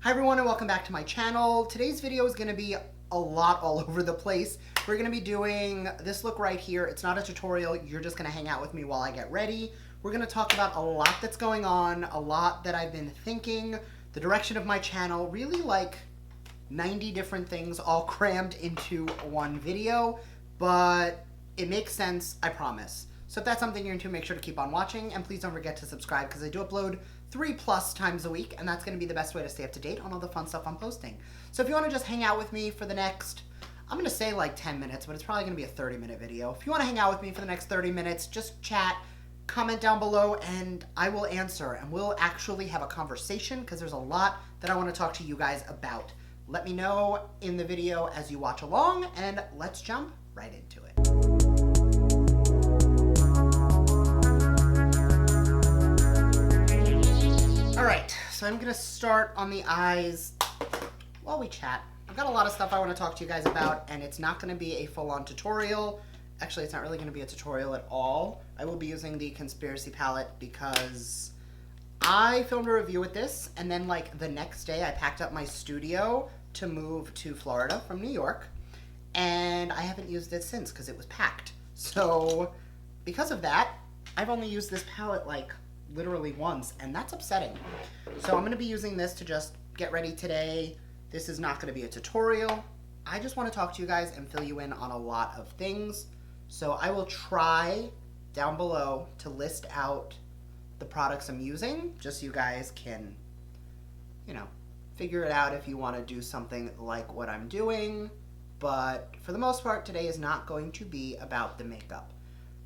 Hi everyone and welcome back to my channel. Today's video is going to be a lot all over the place. We're going to be doing this look right here. It's not a tutorial. You're just going to hang out with me while I get ready. We're going to talk about a lot that's going on, a lot that I've been thinking, the direction of my channel, really like 90 different things all crammed into one video, but it makes sense, I promise. So if that's something you're into, make sure to keep on watching, and please don't forget to subscribe because I do upload 3+ times a week, and that's going to be the best way to stay up to date on all the fun stuff I'm posting. So if you want to just hang out with me for the next, I'm going to say like 10 minutes, but it's probably going to be a 30-minute video. If you want to hang out with me for the next 30 minutes, just chat, comment down below, and I will answer, and we'll actually have a conversation because there's a lot that I want to talk to you guys about. Let me know in the video as you watch along, and let's jump right into it. Alright, so I'm going to start on the eyes while we chat. I've got a lot of stuff I want to talk to you guys about, and it's not going to be a full-on tutorial. Actually, it's not really going to be a tutorial at all. I will be using the Conspiracy palette because I filmed a review with this, and then like the next day I packed up my studio to move to Florida from New York, and I haven't used it since because it was packed. So because of that, I've only used this palette like literally once, and that's upsetting. So I'm going to be using this to just get ready today. This is not going to be a tutorial. I just want to talk to you guys and fill you in on a lot of things. So I will try down below to list out the products I'm using, just so you guys can, you know, figure it out if you want to do something like what I'm doing. But for the most part, today is not going to be about the makeup.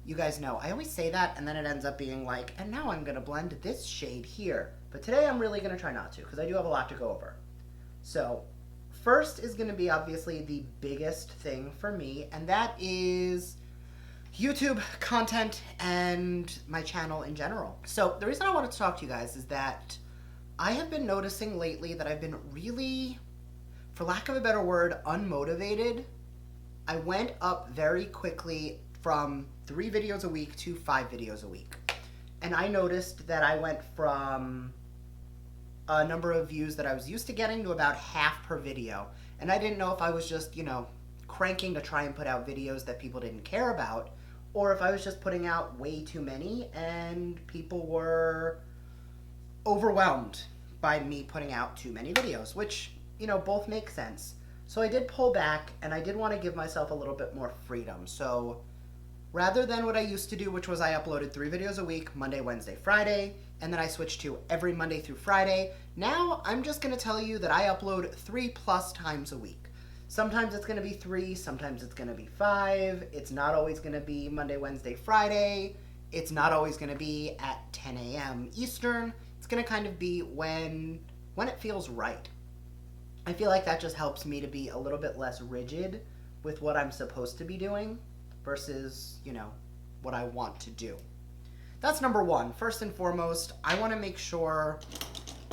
You guys know, I always say that, and then it ends up being like, and now I'm going to blend this shade here. But today I'm really going to try not to, because I do have a lot to go over. So, first is going to be obviously the biggest thing for me, and that is YouTube content and my channel in general. So, the reason I wanted to talk to you guys is that I have been noticing lately that I've been really, for lack of a better word, unmotivated. I went up very quickly from 3 videos a week to 5 videos a week. And I noticed that I went from a number of views that I was used to getting to about half per video. And I didn't know if I was just, you know, cranking to try and put out videos that people didn't care about, or if I was just putting out way too many and people were overwhelmed by me putting out too many videos, which, you know, both make sense. So I did pull back, and I did want to give myself a little bit more freedom. So rather than what I used to do, which was I uploaded 3 videos a week, Monday, Wednesday, Friday, and then I switched to every Monday through Friday, now I'm just going to tell you that I upload 3+ times a week. Sometimes it's going to be 3, sometimes it's going to be 5, it's not always going to be Monday, Wednesday, Friday, it's not always going to be at 10 a.m. Eastern, it's going to kind of be when it feels right. I feel like that just helps me to be a little bit less rigid with what I'm supposed to be doing versus, you know, what I want to do. That's number one. First and foremost, I want to make sure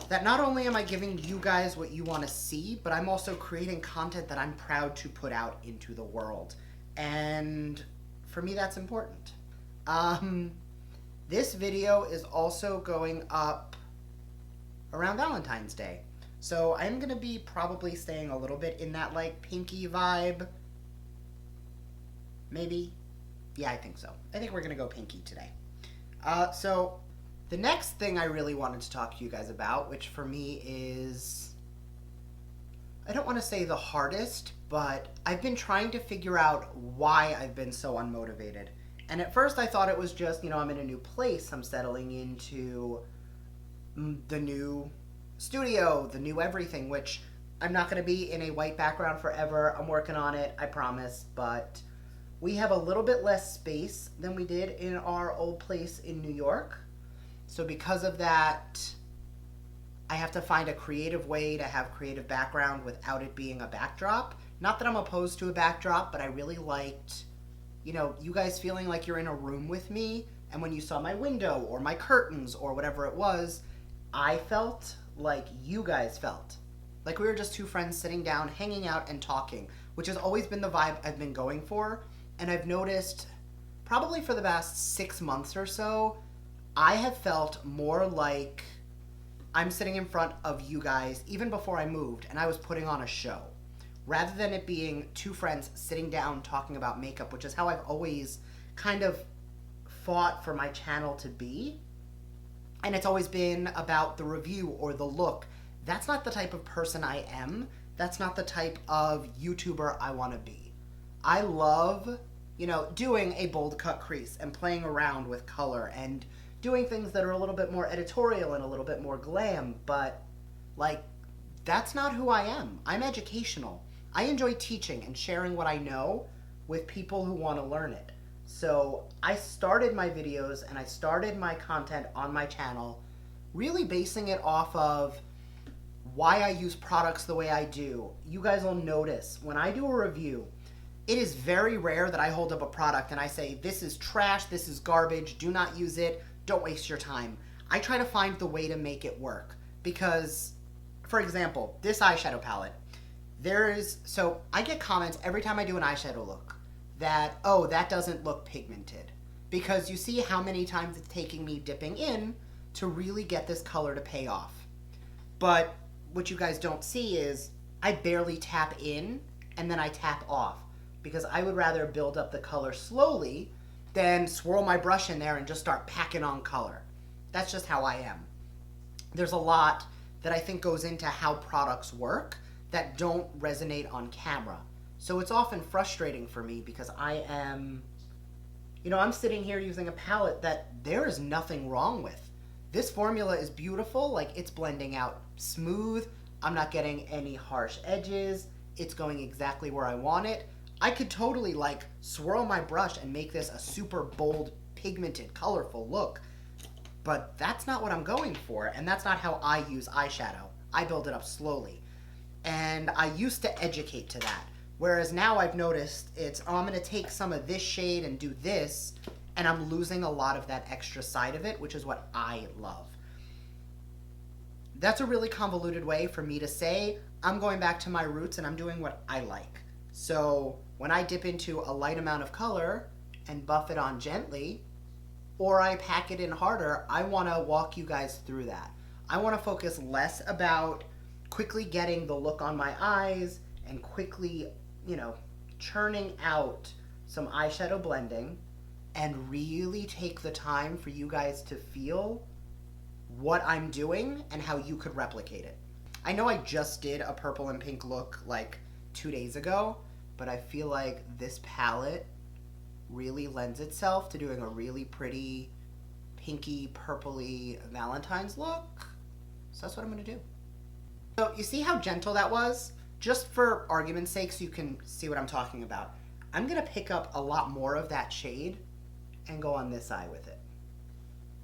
that not only am I giving you guys what you want to see, but I'm also creating content that I'm proud to put out into the world. And for me, that's important. This video is also going up around Valentine's Day. So I'm going to be probably staying a little bit in that like pinky vibe. Maybe? Yeah, I think so. I think we're going to go pinky today. So the next thing I really wanted to talk to you guys about, which for me is, I don't want to say the hardest, but I've been trying to figure out why I've been so unmotivated. And at first I thought it was just, you know, I'm in a new place, I'm settling into the new studio, the new everything, which I'm not going to be in a white background forever. I'm working on it, I promise, but we have a little bit less space than we did in our old place in New York. So because of that, I have to find a creative way to have creative background without it being a backdrop. Not that I'm opposed to a backdrop, but I really liked, you know, you guys feeling like you're in a room with me, and when you saw my window or my curtains or whatever it was, I felt like you guys felt. Like we were just 2 friends sitting down, hanging out and talking, which has always been the vibe I've been going for. And I've noticed probably for the past 6 months or so, I have felt more like I'm sitting in front of you guys even before I moved, and I was putting on a show. Rather than it being two friends sitting down talking about makeup, which is how I've always kind of fought for my channel to be, and it's always been about the review or the look. That's not the type of person I am. That's not the type of YouTuber I want to be. I love, doing a bold cut crease and playing around with color and doing things that are a little bit more editorial and a little bit more glam, but that's not who I am. I'm educational. I enjoy teaching and sharing what I know with people who want to learn it. So I started my videos and I started my content on my channel really basing it off of why I use products the way I do. You guys will notice when I do a review, it is very rare that I hold up a product and I say, this is trash, this is garbage, do not use it, don't waste your time. I try to find the way to make it work because, for example, this eyeshadow palette, so I get comments every time I do an eyeshadow look that, oh, that doesn't look pigmented. Because you see how many times it's taking me dipping in to really get this color to pay off. But what you guys don't see is I barely tap in and then I tap off because I would rather build up the color slowly than swirl my brush in there and just start packing on color. That's just how I am. There's a lot that I think goes into how products work that don't resonate on camera. So it's often frustrating for me because I am, I'm sitting here using a palette that there is nothing wrong with. This formula is beautiful, it's blending out smooth. I'm not getting any harsh edges. It's going exactly where I want it. I could totally swirl my brush and make this a super bold, pigmented, colorful look. But that's not what I'm going for, and that's not how I use eyeshadow. I build it up slowly. And I used to educate to that. Whereas now I've noticed I'm going to take some of this shade and do this, and I'm losing a lot of that extra side of it, which is what I love. That's a really convoluted way for me to say I'm going back to my roots and I'm doing what I like. So when I dip into a light amount of color and buff it on gently, or I pack it in harder, I want to walk you guys through that. I want to focus less about quickly getting the look on my eyes and quickly, churning out some eyeshadow blending and really take the time for you guys to feel what I'm doing and how you could replicate it. I know I just did a purple and pink look 2 days ago, but I feel like this palette really lends itself to doing a really pretty pinky purpley Valentine's look. So that's what I'm gonna do. So you see how gentle that was? Just for argument's sake so you can see what I'm talking about. I'm gonna pick up a lot more of that shade and go on this eye with it.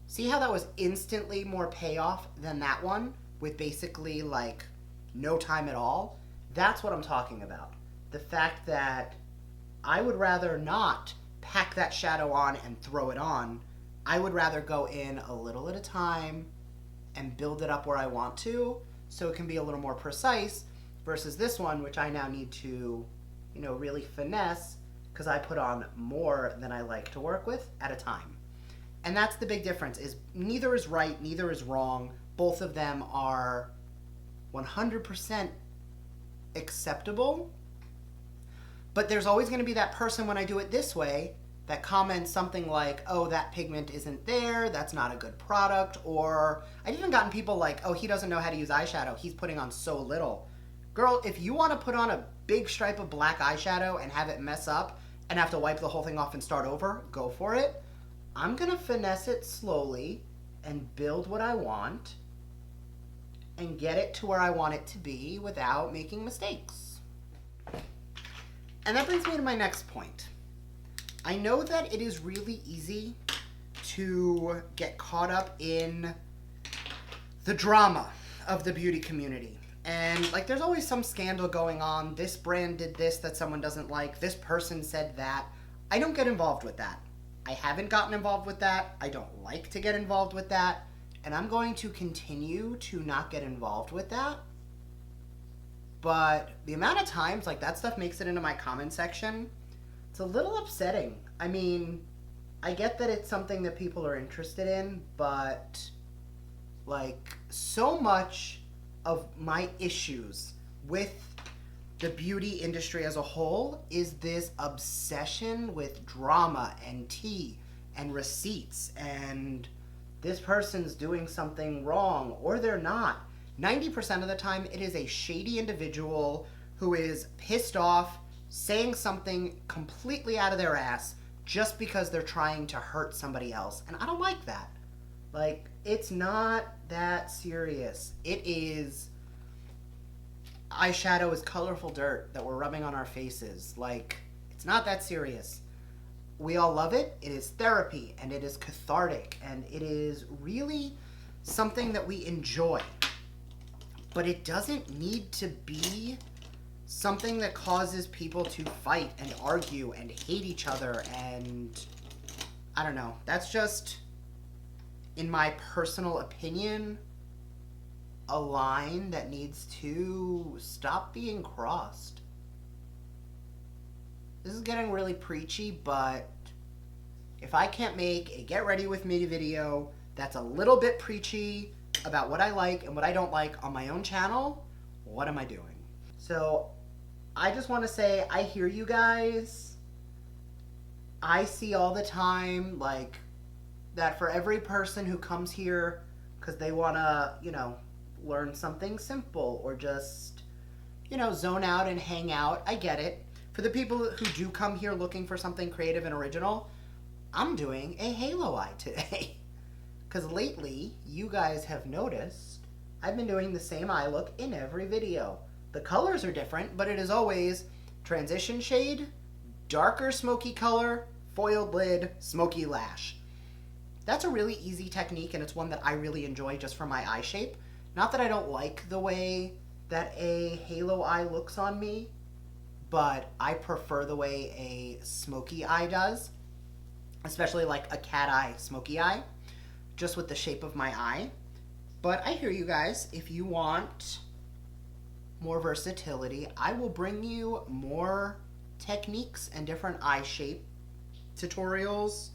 See how that was instantly more payoff than that one with basically no time at all? That's what I'm talking about. The fact that I would rather not pack that shadow on and throw it on. I would rather go in a little at a time and build it up where I want to so it can be a little more precise versus this one, which I now need to, really finesse because I put on more than I like to work with at a time. And that's the big difference, is neither is right, neither is wrong. Both of them are 100% acceptable. But there's always going to be that person when I do it this way that comments something like, oh, that pigment isn't there, that's not a good product, or I've even gotten people like, oh, he doesn't know how to use eyeshadow, he's putting on so little. Girl, if you want to put on a big stripe of black eyeshadow and have it mess up and have to wipe the whole thing off and start over, go for it. I'm going to finesse it slowly and build what I want and get it to where I want it to be without making mistakes. And that brings me to my next point. I know that it is really easy to get caught up in the drama of the beauty community. And there's always some scandal going on. This brand did this that someone doesn't like. This person said that. I don't get involved with that. I haven't gotten involved with that. I don't like to get involved with that. And I'm going to continue to not get involved with that. But the amount of times that stuff makes it into my comment section, it's a little upsetting. I mean, I get that it's something that people are interested in, but Like, so much of my issues with the beauty industry as a whole is this obsession with drama and tea and receipts and this person's doing something wrong or they're not. 90% of the time, it is a shady individual who is pissed off, saying something completely out of their ass just because they're trying to hurt somebody else. And I don't like that. Like, it's not that serious. It is... Eyeshadow is colorful dirt that we're rubbing on our faces. Like, it's not that serious. We all love it. It is therapy, and it is cathartic, and it is really something that we enjoy. But it doesn't need to be something that causes people to fight and argue and hate each other, and I don't know. That's just, in my personal opinion, a line that needs to stop being crossed. This is getting really preachy, but if I can't make a get ready with me video that's a little bit preachy about what I like and what I don't like on my own channel, what am I doing? So I just want to say, I hear you guys. I see all the time, like, that for every person who comes here because they want to, learn something simple or just, zone out and hang out. I get it. For the people who do come here looking for something creative and original, I'm doing a halo eye today. Because lately, you guys have noticed, I've been doing the same eye look in every video. The colors are different, but it is always transition shade, darker smoky color, foiled lid, smoky lash. That's a really easy technique, and it's one that I really enjoy just for my eye shape. Not that I don't like the way that a halo eye looks on me, but I prefer the way a smoky eye does, especially like a cat eye smoky eye, just with the shape of my eye. But I hear you guys. If you want more versatility, I will bring you more techniques and different eye shape tutorials.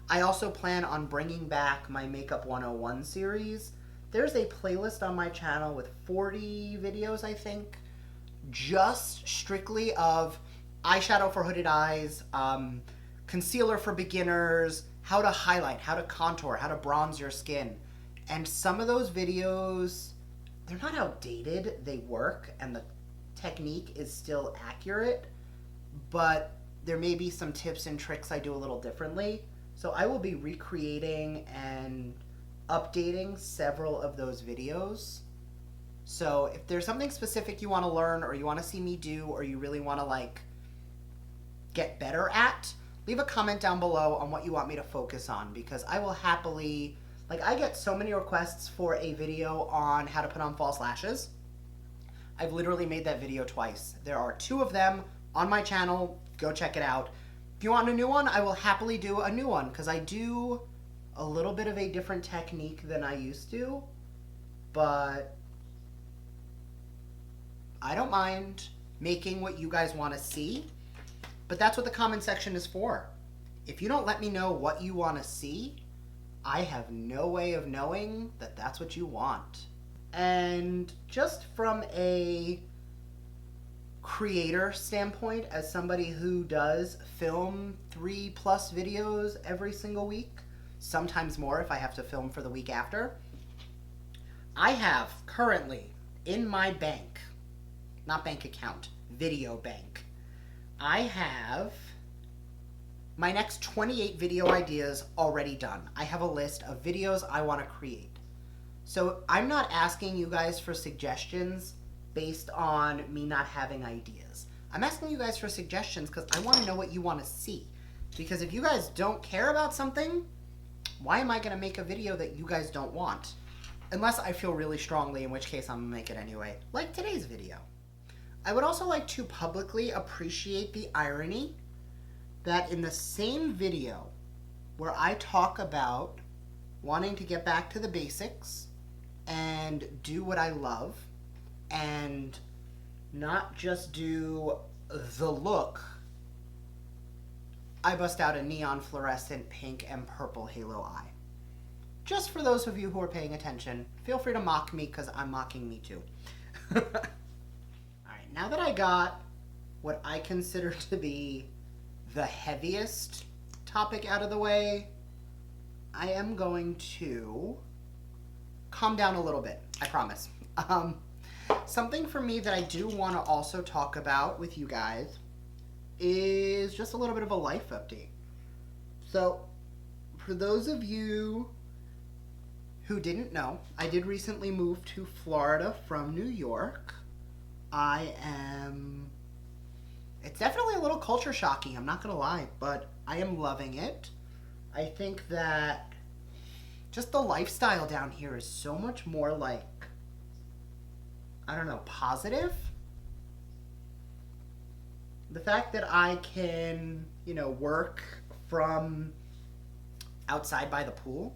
I also plan on bringing back my Makeup 101 series. There's a playlist on my channel with 40 videos, I think, just strictly of eyeshadow for hooded eyes, concealer for beginners, how to highlight, how to contour, how to bronze your skin. And some of those videos, they're not outdated, they work, and the technique is still accurate, but there may be some tips and tricks I do a little differently. So I will be recreating and updating several of those videos. So if there's something specific you want to learn or you want to see me do or you really want to like get better at, leave a comment down below on what you want me to focus on, because I will happily, like, I get so many requests for a video on how to put on false lashes. I've literally made that video twice. There are 2 of them on my channel. Go check it out. If you want a new one, I will happily do a new one, because I do a little bit of a different technique than I used to, but I don't mind making what you guys want to see, but that's what the comment section is for. If you don't let me know what you want to see, I have no way of knowing that that's what you want. And just from a creator standpoint, as somebody who does film 3+ videos every single week, sometimes more if I have to film for the week after, I have currently in my bank, not bank account, video bank, I have my next 28 video ideas already done. I have a list of videos I want to create. So I'm not asking you guys for suggestions based on me not having ideas. I'm asking you guys for suggestions because I want to know what you want to see. Because if you guys don't care about something, why am I going to make a video that you guys don't want? Unless I feel really strongly, in which case I'm going to make it anyway, like today's video. I would also like to publicly appreciate the irony that in the same video where I talk about wanting to get back to the basics and do what I love and not just do the look, I bust out a neon fluorescent pink and purple halo eye. just for those of you who are paying attention, feel free to mock me because I'm mocking me too. All right, now that I got what I consider to be the heaviest topic out of the way, I am going to calm down a little bit, I promise. Something for me that I do want to also talk about with you guys is just a little bit of a life update. So, for those of you who didn't know, I did recently move to Florida from New York. It's definitely a little culture shocking, I'm not gonna lie, but I am loving it. I think that just the lifestyle down here is so much more like, I don't know, positive. The fact that I can, work from outside by the pool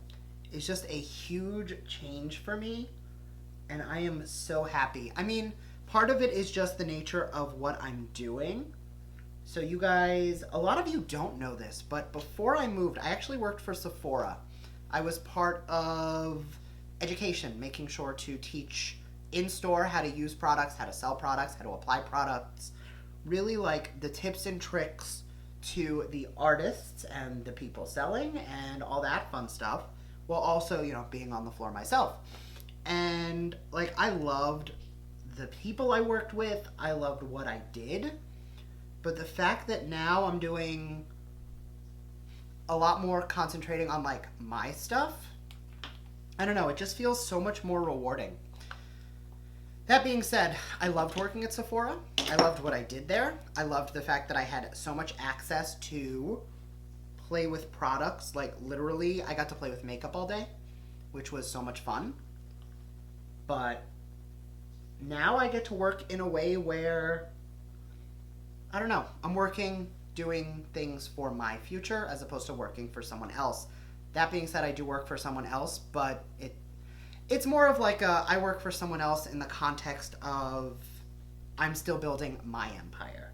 is just a huge change for me, and I am so happy. I mean, part of it is just the nature of what I'm doing. So you guys, a lot of you don't know this, but before I moved, I actually worked for Sephora. I was part of education, making sure to teach in-store how to use products, how to sell products, how to apply products, really like the tips and tricks to the artists and the people selling and all that fun stuff, while also, being on the floor myself. And like, I loved the people I worked with, I loved what I did, but the fact that now I'm doing a lot more concentrating on like my stuff, I don't know, it just feels so much more rewarding. That being said, I loved working at Sephora. I loved what I did there. I loved the fact that I had so much access to play with products. Like literally, I got to play with makeup all day, which was so much fun. But now I get to work in a way where, I don't know, I'm doing things for my future as opposed to working for someone else. That being said, I do work for someone else, but it's more of like I work for someone else in the context of I'm still building my empire.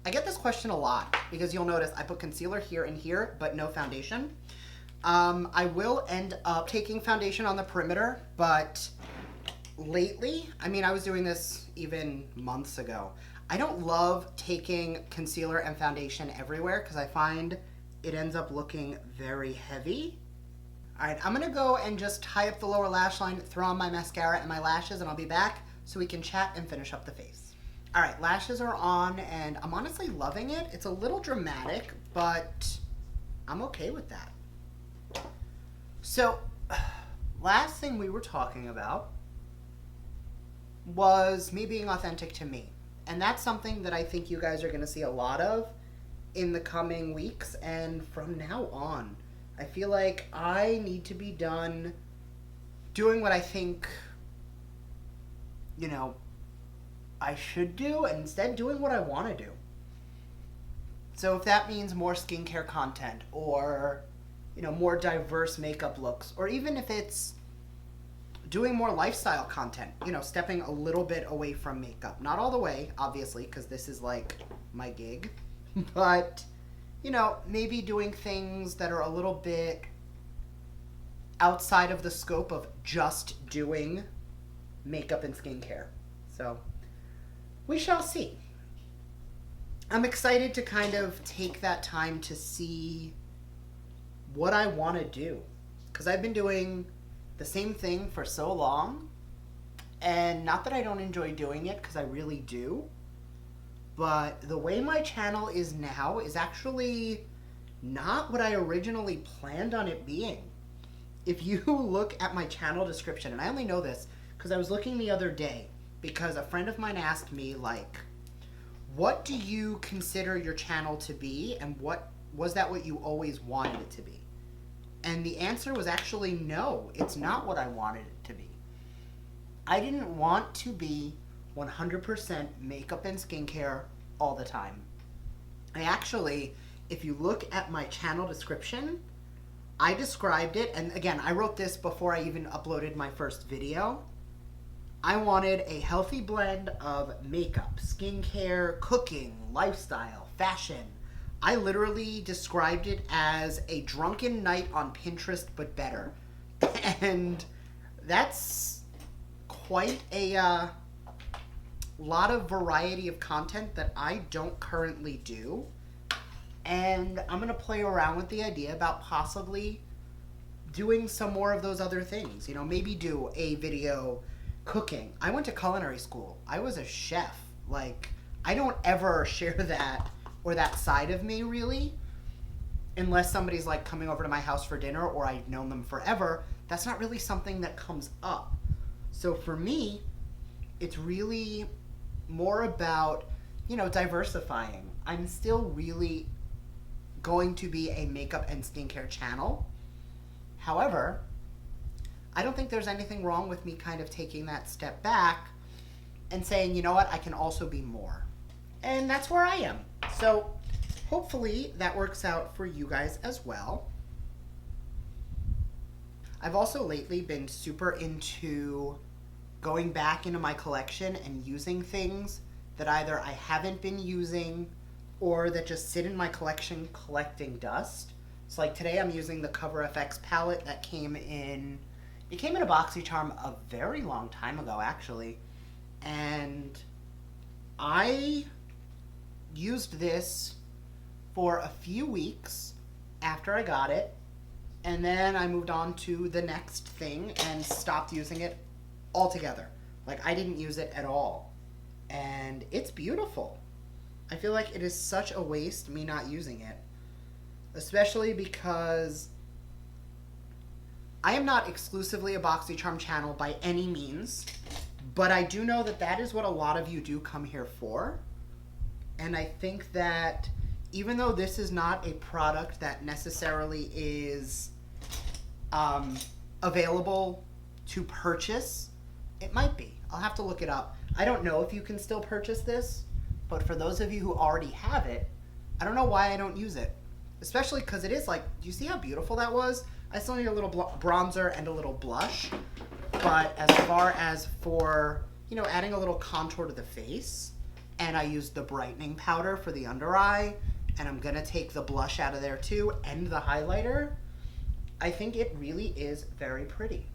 I get this question a lot because you'll notice I put concealer here and here, but no foundation. I will end up taking foundation on the perimeter, but lately, I was doing this even months ago, I don't love taking concealer and foundation everywhere because I find it ends up looking very heavy. All right, I'm gonna go and just tie up the lower lash line, throw on my mascara and my lashes, and I'll be back so we can chat and finish up the face. All right, lashes are on, and I'm honestly loving it. It's a little dramatic, but I'm okay with that. So, last thing we were talking about was me being authentic to me. And that's something that I think you guys are gonna see a lot of in the coming weeks and from now on. I feel like I need to be done doing what I think, I should do, and instead doing what I want to do. So if that means more skincare content or, more diverse makeup looks, or even if it's doing more lifestyle content, stepping a little bit away from makeup. Not all the way, obviously, because this is like my gig, but maybe doing things that are a little bit outside of the scope of just doing makeup and skincare. So we shall see. I'm excited to kind of take that time to see what I want to do, because I've been doing the same thing for so long, and not that I don't enjoy doing it, because I really do, but the way my channel is now is actually not what I originally planned on it being. If you look at my channel description, and I only know this because I was looking the other day, because a friend of mine asked me, like, what do you consider your channel to be, and was that what you always wanted it to be? And the answer was actually no, it's not what I wanted it to be. I didn't want to be 100% makeup and skincare all the time. I actually, if you look at my channel description, I described it, and again, I wrote this before I even uploaded my first video. I wanted a healthy blend of makeup, skincare, cooking, lifestyle, fashion. I literally described it as a drunken night on Pinterest, but better. And that's quite a lot of variety of content that I don't currently do. And I'm going to play around with the idea about possibly doing some more of those other things. You know, maybe do a video cooking. I went to culinary school. I was a chef. Like, I don't ever share that or that side of me, really, unless somebody's like coming over to my house for dinner or I've known them forever. That's not really something that comes up. So for me, it's really more about, you know, diversifying. I'm still really going to be a makeup and skincare channel. However, I don't think there's anything wrong with me kind of taking that step back and saying, you know what, I can also be more. And that's where I am. So hopefully that works out for you guys as well. I've also lately been super into going back into my collection and using things that either I haven't been using or that just sit in my collection collecting dust. So like today I'm using the Cover FX palette that came in a BoxyCharm a very long time ago, actually. And I used this for a few weeks after I got it, and then I moved on to the next thing and stopped using it altogether. Like, I didn't use it at all. And it's beautiful. I feel like it is such a waste me not using it. Especially because I am not exclusively a BoxyCharm channel by any means, but I do know that that is what a lot of you do come here for. And I think that even though this is not a product that necessarily is available to purchase, it might be. I'll have to look it up. I don't know if you can still purchase this, but for those of you who already have it, I don't know why I don't use it. Especially because it is like, do you see how beautiful that was? I still need a little bronzer and a little blush. But as far as for, you know, adding a little contour to the face, and I used the brightening powder for the under eye, and I'm going to take the blush out of there too, and the highlighter, I think it really is very pretty.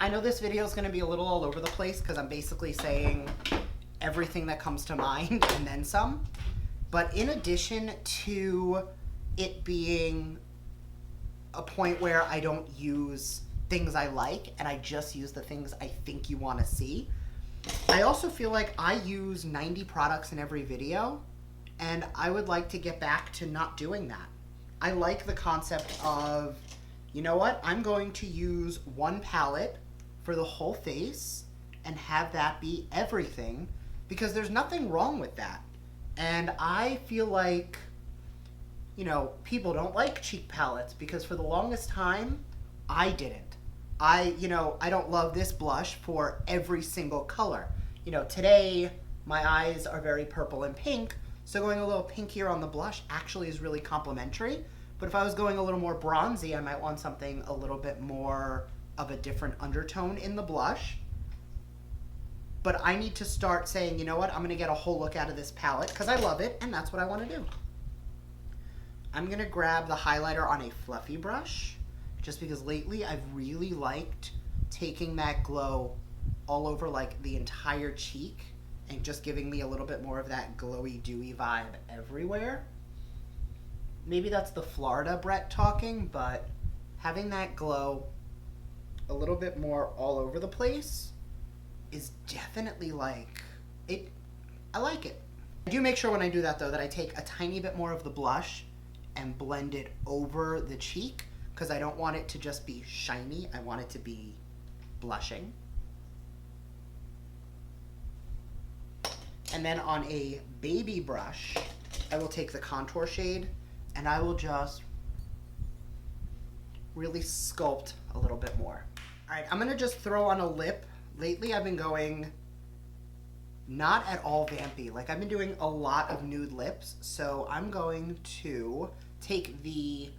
I know this video is going to be a little all over the place because I'm basically saying everything that comes to mind and then some. But in addition to it being a point where I don't use things I like and I just use the things I think you want to see, I also feel like I use 90 products in every video, and I would like to get back to not doing that. I like the concept of, you know what, I'm going to use one palette for the whole face and have that be everything, because there's nothing wrong with that. And I feel like, you know, people don't like cheek palettes because for the longest time, I didn't. I don't love this blush for every single color. You know, today my eyes are very purple and pink, so going a little pinkier on the blush actually is really complimentary. But if I was going a little more bronzy, I might want something a little bit more of a different undertone in the blush. But I need to start saying, you know what, I'm going to get a whole look out of this palette because I love it, and that's what I want to do. I'm going to grab the highlighter on a fluffy brush, just because lately I've really liked taking that glow all over like the entire cheek and just giving me a little bit more of that glowy, dewy vibe everywhere. Maybe that's the Florida Brett talking, but having that glow a little bit more all over the place is definitely like it. I like it. I do make sure when I do that though that I take a tiny bit more of the blush and blend it over the cheek, because I don't want it to just be shiny. I want it to be blushing. And then on a baby brush, I will take the contour shade and I will just really sculpt a little bit more. All right, I'm gonna just throw on a lip. Lately I've been going not at all vampy. Like, I've been doing a lot of nude lips, so I'm going to take the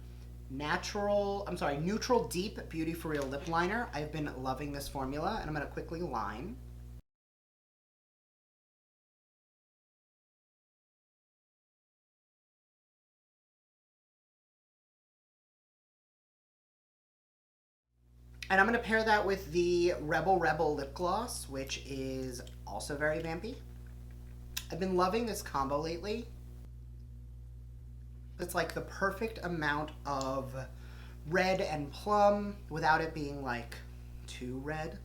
neutral deep Beauty For Real lip liner. I've been loving this formula, and I'm gonna quickly line. And I'm going to pair that with the Rebel Rebel lip gloss, which is also very vampy. I've been loving this combo lately. It's like the perfect amount of red and plum without it being like too red.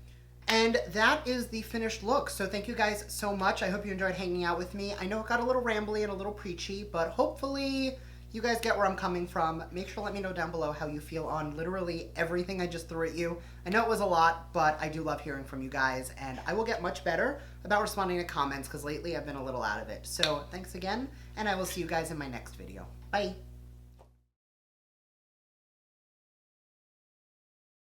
And that is the finished look. So thank you guys so much. I hope you enjoyed hanging out with me. I know it got a little rambly and a little preachy, but hopefully you guys get where I'm coming from. Make sure to let me know down below how you feel on literally everything I just threw at you. I know it was a lot, but I do love hearing from you guys, and I will get much better about responding to comments because lately I've been a little out of it. So thanks again, and I will see you guys in my next video. Bye.